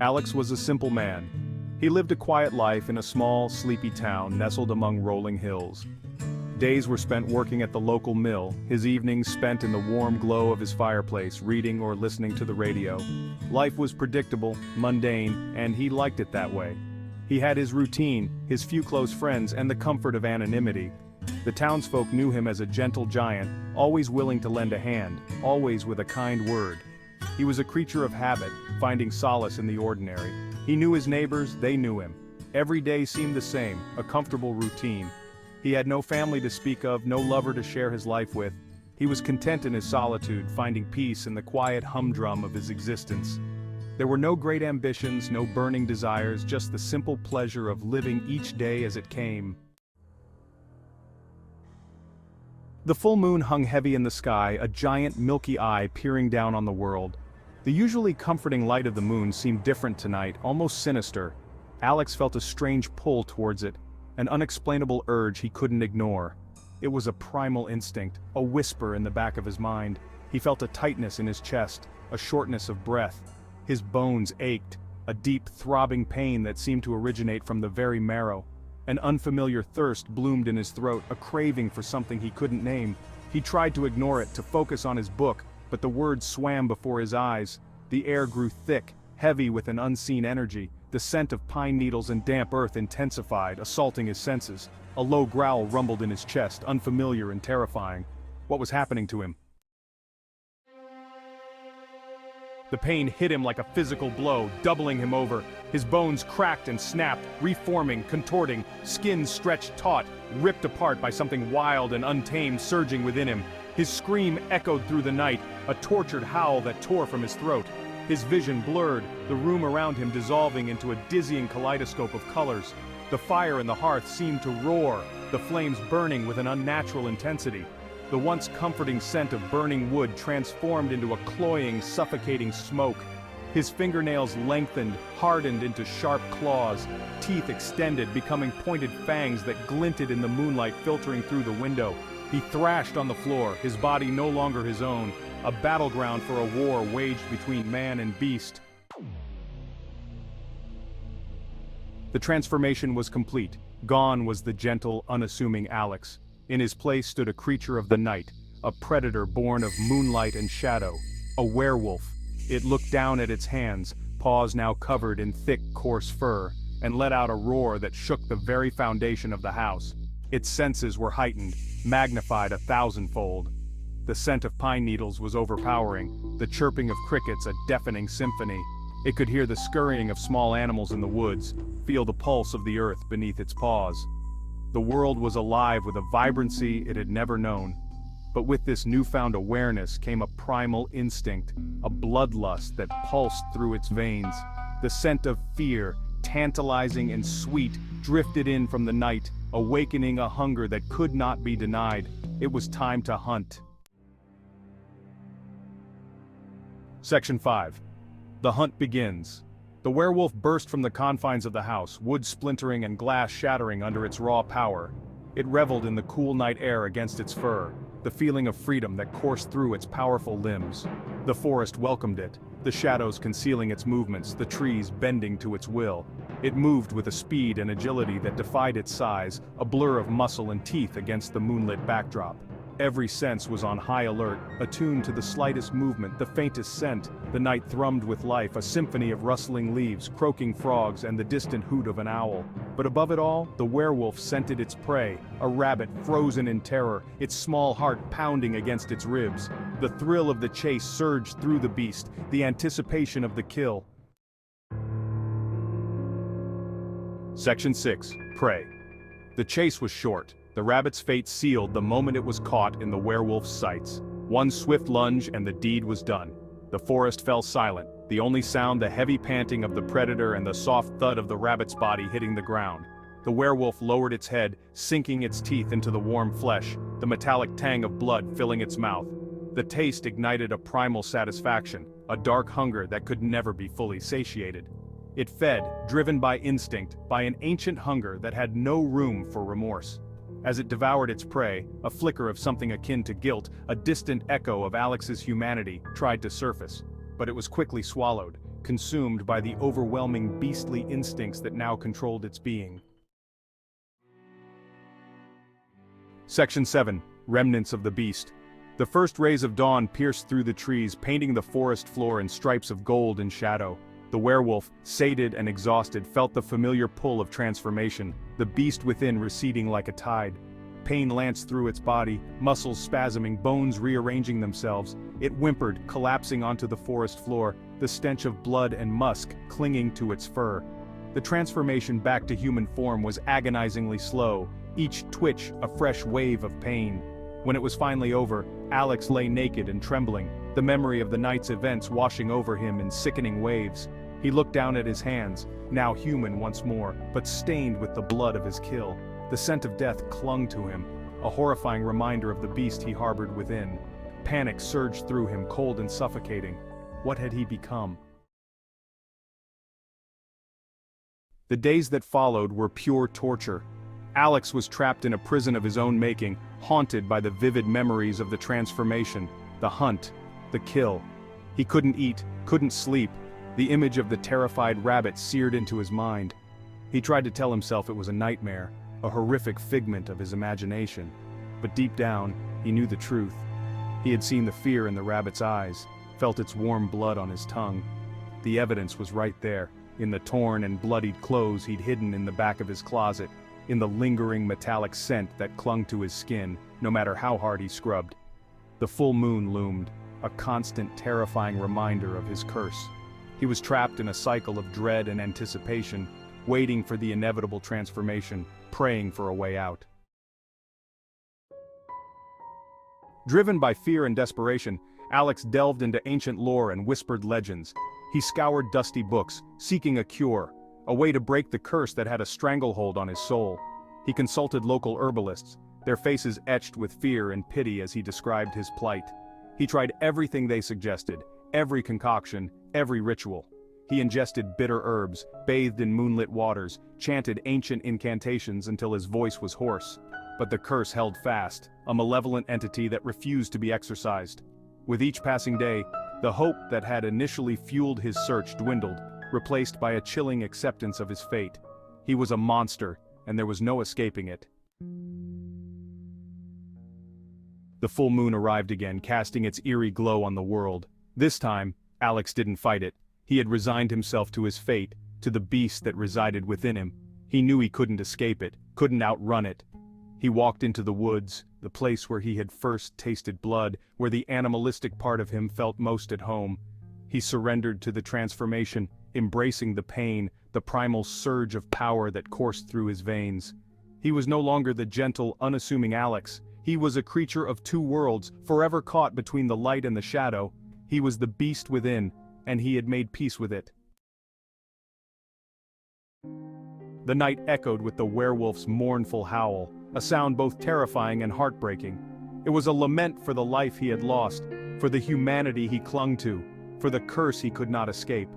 Alex was a simple man. He lived a quiet life in a small, sleepy town nestled among rolling hills. Days were spent working at the local mill, his evenings spent in the warm glow of his fireplace, reading or listening to the radio. Life was predictable, mundane, and he liked it that way. He had his routine, his few close friends, and the comfort of anonymity. The townsfolk knew him as a gentle giant, always willing to lend a hand, always with a kind word. He was a creature of habit, finding solace in the ordinary. He knew his neighbors, they knew him. Every day seemed the same, a comfortable routine. He had no family to speak of, no lover to share his life with. He was content in his solitude, finding peace in the quiet humdrum of his existence. There were no great ambitions, no burning desires, just the simple pleasure of living each day as it came. The full moon hung heavy in the sky, a giant milky eye peering down on the world. The usually comforting light of the moon seemed different tonight, almost sinister. Alex felt a strange pull towards it, an unexplainable urge he couldn't ignore. It was a primal instinct, a whisper in the back of his mind. He felt a tightness in his chest, a shortness of breath. His bones ached, a deep throbbing pain that seemed to originate from the very marrow. An unfamiliar thirst bloomed in his throat, a craving for something he couldn't name. He tried to ignore it, to focus on his book, but the words swam before his eyes. The air grew thick, heavy with an unseen energy. The scent of pine needles and damp earth intensified, assaulting his senses. A low growl rumbled in his chest, unfamiliar and terrifying. What was happening to him? The pain hit him like a physical blow, doubling him over. His bones cracked and snapped, reforming, contorting, skin stretched taut, ripped apart by something wild and untamed surging within him. His scream echoed through the night, a tortured howl that tore from his throat. His vision blurred, the room around him dissolving into a dizzying kaleidoscope of colors. The fire in the hearth seemed to roar, the flames burning with an unnatural intensity. The once comforting scent of burning wood transformed into a cloying, suffocating smoke. His fingernails lengthened, hardened into sharp claws, teeth extended, becoming pointed fangs that glinted in the moonlight filtering through the window. He thrashed on the floor, his body no longer his own, a battleground for a war waged between man and beast. The transformation was complete. Gone was the gentle, unassuming Alex. In his place stood a creature of the night, a predator born of moonlight and shadow, a werewolf. It looked down at its hands, paws now covered in thick, coarse fur, and let out a roar that shook the very foundation of the house. Its senses were heightened, magnified 1,000-fold. The scent of pine needles was overpowering, the chirping of crickets a deafening symphony. It could hear the scurrying of small animals in the woods, feel the pulse of the earth beneath its paws. The world was alive with a vibrancy it had never known. But with this newfound awareness came a primal instinct, a bloodlust that pulsed through its veins. The scent of fear, tantalizing and sweet, drifted in from the night, awakening a hunger that could not be denied. It was time to hunt. Section 5. The hunt begins. The werewolf burst from the confines of the house, wood splintering and glass shattering under its raw power. It reveled in the cool night air against its fur, the feeling of freedom that coursed through its powerful limbs. The forest welcomed it, the shadows concealing its movements, the trees bending to its will. It moved with a speed and agility that defied its size, a blur of muscle and teeth against the moonlit backdrop. Every sense was on high alert, attuned to the slightest movement, the faintest scent. The night thrummed with life, a symphony of rustling leaves, croaking frogs, and the distant hoot of an owl. But above it all, the werewolf scented its prey, a rabbit frozen in terror, its small heart pounding against its ribs. The thrill of the chase surged through the beast, the anticipation of the kill. Section 6. Prey. The chase was short. The rabbit's fate sealed the moment it was caught in the werewolf's sights. One swift lunge and the deed was done. The forest fell silent, the only sound the heavy panting of the predator and the soft thud of the rabbit's body hitting the ground. The werewolf lowered its head, sinking its teeth into the warm flesh, the metallic tang of blood filling its mouth. The taste ignited a primal satisfaction, a dark hunger that could never be fully satiated. It fed, driven by instinct, by an ancient hunger that had no room for remorse. As it devoured its prey, a flicker of something akin to guilt, a distant echo of Alex's humanity, tried to surface. But it was quickly swallowed. consumed by the overwhelming beastly instincts that now controlled its being. Section 7. Remnants of the Beast. The first rays of dawn pierced through the trees, painting the forest floor in stripes of gold and shadow. The werewolf, sated and exhausted, felt the familiar pull of transformation, the beast within receding like a tide. Pain lanced through its body, muscles spasming, bones rearranging themselves. It whimpered, collapsing onto the forest floor, the stench of blood and musk clinging to its fur. The transformation back to human form was agonizingly slow, each twitch a fresh wave of pain. When it was finally over, Alex lay naked and trembling, the memory of the night's events washing over him in sickening waves. He looked down at his hands, now human once more, but stained with the blood of his kill. The scent of death clung to him, a horrifying reminder of the beast he harbored within. Panic surged through him, cold and suffocating. What had he become? The days that followed were pure torture. Alex was trapped in a prison of his own making, haunted by the vivid memories of the transformation, the hunt, the kill. He couldn't eat, couldn't sleep. The image of the terrified rabbit seared into his mind. He tried to tell himself it was a nightmare, a horrific figment of his imagination. But deep down, he knew the truth. He had seen the fear in the rabbit's eyes, felt its warm blood on his tongue. The evidence was right there, in the torn and bloodied clothes he'd hidden in the back of his closet, in the lingering metallic scent that clung to his skin, no matter how hard he scrubbed. The full moon loomed, a constant terrifying reminder of his curse. He was trapped in a cycle of dread and anticipation, waiting for the inevitable transformation, praying for a way out. Driven by fear and desperation, Alex delved into ancient lore and whispered legends. He scoured dusty books, seeking a cure, a way to break the curse that had a stranglehold on his soul. He consulted local herbalists, their faces etched with fear and pity as he described his plight. He tried everything they suggested, every concoction, every ritual. He ingested bitter herbs, bathed in moonlit waters, chanted ancient incantations until his voice was hoarse. But the curse held fast, a malevolent entity that refused to be exorcised. With each passing day, the hope that had initially fueled his search dwindled, replaced by a chilling acceptance of his fate. He was a monster, and there was no escaping it. The full moon arrived again, casting its eerie glow on the world. This time, Alex didn't fight it. He had resigned himself to his fate, to the beast that resided within him. He knew he couldn't escape it, couldn't outrun it. He walked into the woods, the place where he had first tasted blood, where the animalistic part of him felt most at home. He surrendered to the transformation, embracing the pain, the primal surge of power that coursed through his veins. He was no longer the gentle, unassuming Alex. He was a creature of two worlds, forever caught between the light and the shadow. He was the beast within, and he had made peace with it. The night echoed with the werewolf's mournful howl, a sound both terrifying and heartbreaking. It was a lament for the life he had lost, for the humanity he clung to, for the curse he could not escape.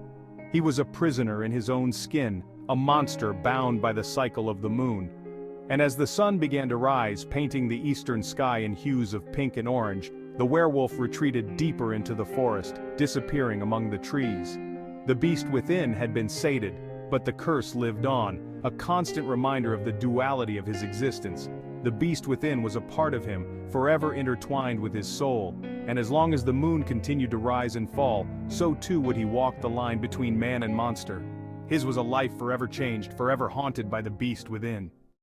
He was a prisoner in his own skin, a monster bound by the cycle of the moon. And as the sun began to rise, painting the eastern sky in hues of pink and orange, the werewolf retreated deeper into the forest, disappearing among the trees. The beast within had been sated, but the curse lived on, a constant reminder of the duality of his existence. The beast within was a part of him, forever intertwined with his soul, and as long as the moon continued to rise and fall, so too would he walk the line between man and monster. His was a life forever changed, forever haunted by the beast within.